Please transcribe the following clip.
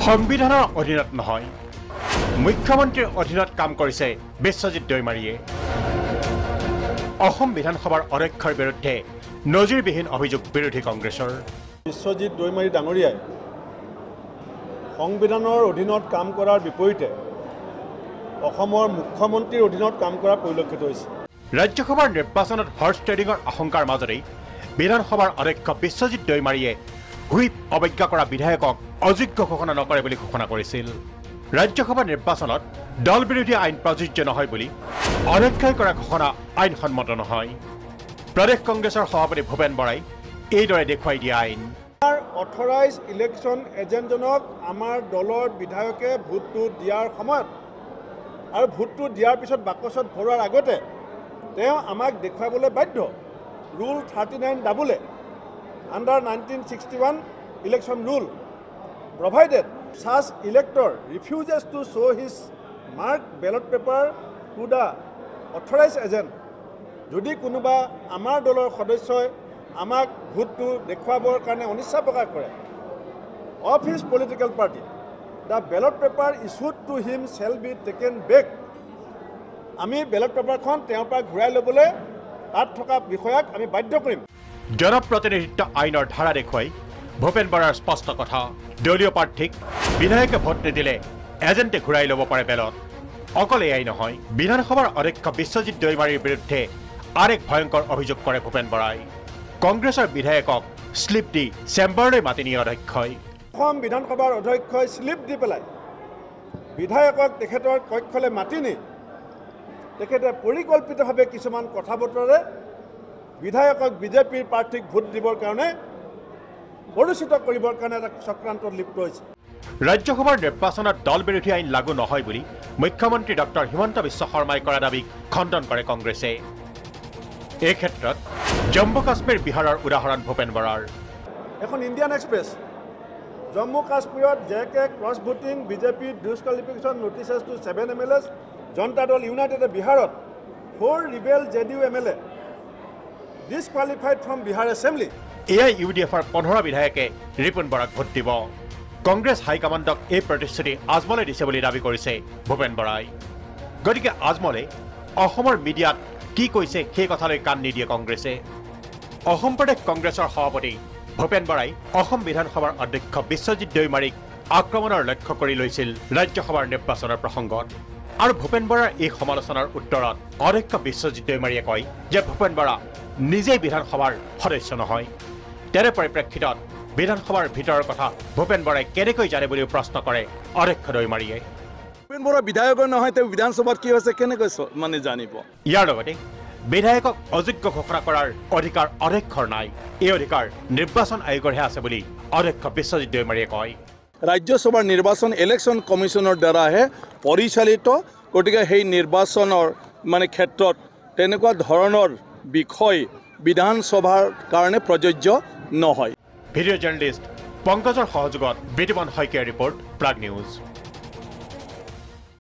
সংবিধানৰ অধীনত নহয় মুখ্যমন্ত্ৰীৰ অধীনত কাম কৰিছে বিশ্বজিৎ দৈমাৰীয়ে অসম বিধানসভাৰ অধ্যক্ষৰ বিৰুদ্ধে নজিৰবিহীন অভিযোগ বিৰোধী কংগ্ৰেছৰ বিশ্বজিৎ দৈমাৰী ডাঙৰীয়াই সংবিধানৰ অধীনত কাম কৰাৰ বিপৰীতে অসমৰ মুখ্যমন্ত্ৰীৰ অধীনত কাম কৰা পৰিলক্ষিত হৈছে ৰাজ্যসভাৰ নিৰ্বাচনত হৰ্চ ট্ৰেডিঙৰ আশংকাৰ মাজতেই বিধানসভাৰ অধ্যক্ষ বিশ্বজিৎ দৈমাৰীয়ে হুইপ অৱজ্ঞা কৰা বিধায়কক অযোগ্য ঘোষণা নকৰে বুলি ঘোষণা কৰিছিল ৰাজ্যসভা নিৰ্বাচনত দল বিৰোধী আইন প্ৰযোজ্য নহয় বুলি অধ্যক্ষই কৰা ঘোষণা আইনসন্মত নহয় প্ৰদেশ কংগ্ৰেছৰ সভাপতি ভূপেন বৰাই এইদৰে দেখুৱাই দিয়া আইন অথৰাইজ ইলেকশ্যন এজেণ্টজনক আমাৰ দলৰ বিধায়কে ভোটটো দিয়াৰ সময়ত আৰু ভোটটো দিয়াৰ পিছত বাকচত ভৰোৱাৰ আগতে তেওঁ আমাক দেখুৱাবলৈ বাধ্য ৰুল 39 ডাবলে under 1961 election rule provided such elector refuses to show his marked ballot paper to the authorized agent যদি কোনোবা আমাৰ দলৰ সদস্যই আমাক ভোটটো দেখুৱাবৰ কাৰণে অনিচ্ছা প্ৰকাশ কৰে of his political party the ballot paper issued to him shall be taken back আমি ballot paperখন তেওঁৰ পৰা ঘূৰাই ল'বলৈ তাত থকা বিষয়াক আমি বাধ্য কৰিম জনপ্ৰতিনিধিত্ব আইনৰ ধাৰা দেখুৱাই ভূপেন বৰাৰ স্পষ্ট কথা দলীয় প্ৰাৰ্থীক বিধায়কে ভোট নিদিলে এজেণ্টে ঘূৰাই ল'ব পাৰে বেলত অকল এয়াই নহয় বিধানসভাৰ অধ্যক্ষ বিশ্বজিৎ দৈমাৰীৰ বিৰুদ্ধে আৰেক ভয়ংকৰ অভিযোগ কৰে ভূপেন বৰাই কংগ্ৰেছৰ বিধায়কক স্লিপ দি চেম্বাৰলৈ মাতি নিয়ে অধ্যক্ষই অসম বিধানসভাৰ অধ্যক্ষই স্লিপ দি পেলাই বিধায়কক তেখেতৰ কক্ষলৈ মাতি নি তেখেতে পৰিকল্পিতভাৱে কিছুমান কথা বতৰাৰে বিধায়কক বিজেপিৰ প্ৰাৰ্থীক ভোট দিবৰ কাৰণে পৰিচিত কৰিবৰ কাৰণে এটা চক্ৰান্তত লিপ্ত হৈছে ৰাজ্যসভাৰ নিৰ্বাচনত দল বিৰোধী আইন লাগু নহয় বুলি মুখ্যমন্ত্ৰী ডক্টৰ হিমন্ত বিশ্ব শৰ্মাই কৰা দাবীক খণ্ডন কৰে কংগ্ৰেছে এই ক্ষেত্ৰত জম্মু কাশ্মীৰ বিহাৰৰ উদাহৰণ ভূপেন বৰাৰ এখন ইণ্ডিয়ান এক্সপ্ৰেছ জম্মু কাশ্মীৰত JK cross voting BJP disqualification notices to 7 MLAs Janata Dal ইউনাইটেডে বিহাৰত 4 rebel JDU MLA disqualified from Bihar assembly AI ইউডিএফৰ 15 বিধায়কে ৰিপুণ বৰাক ভোট দিব কংগ্ৰেছ হাইকমাণ্ডক এই প্ৰতিশ্ৰুতি আজমলে দিছে বুলি দাবী কৰিছে ভূপেন বৰাই গতিকে আজমলে অসমৰ মিডিয়াত কি কৈছে সেই কথালৈ কাণ নিদিয়ে কংগ্ৰেছে অসম প্ৰদেশ কংগ্ৰেছৰ সভাপতি ভূপেন বৰাই অসম বিধানসভাৰ অধ্যক্ষ বিশ্বজিৎ দৈমাৰীক আক্ৰমণৰ লক্ষ্য কৰি লৈছিল ৰাজ্যসভাৰ নিৰ্বাচনৰ প্ৰসংগত আৰু ভূপেন বৰাৰ এই সমালোচনাৰ উত্তৰত অধ্যক্ষ বিশ্বজিৎ দৈমাৰীয়ে কয় যে ভূপেন বৰা নিজেই বিধানসভাৰ সদস্য নহয় তেনে পৰিপ্ৰেক্ষিতত বিধানসভাৰ ভিতৰৰ কথা ভূপেন বৰাই কেনেকৈ জানে বুলিও প্ৰশ্ন কৰে অধ্যক্ষ দৈমাৰীয়ে ভূপেন বৰা বিধায়কৰ নহয় তেওঁ বিধানসভাত কি হৈছে কেনেকৈ মানে জানিব ইয়াৰ লগতে বিধায়কক অযোগ্য ঘোষণা কৰাৰ অধিকাৰ অধ্যক্ষৰ নাই এই অধিকাৰ নিৰ্বাচন আয়োগৰহে আছে বুলি অধ্যক্ষ বিশ্বজিৎ দৈমাৰীয়ে কয় ৰাজ্যসভাৰ নিৰ্বাচন ইলেকশ্যন কমিশ্যনৰ দ্বাৰাহে পৰিচালিত গতিকে সেই নিৰ্বাচনৰ মানে ক্ষেত্ৰত তেনেকুৱা ধৰণৰ বিষয় বিধানসভাৰ কাৰণে প্ৰযোজ্য নহয় ভিডিঅ' জাৰ্নেলিষ্ট পংকজৰ সহযোগত বিতুপন শইকীয়াৰ ৰিপৰ্ট প্ৰাগ নিউজ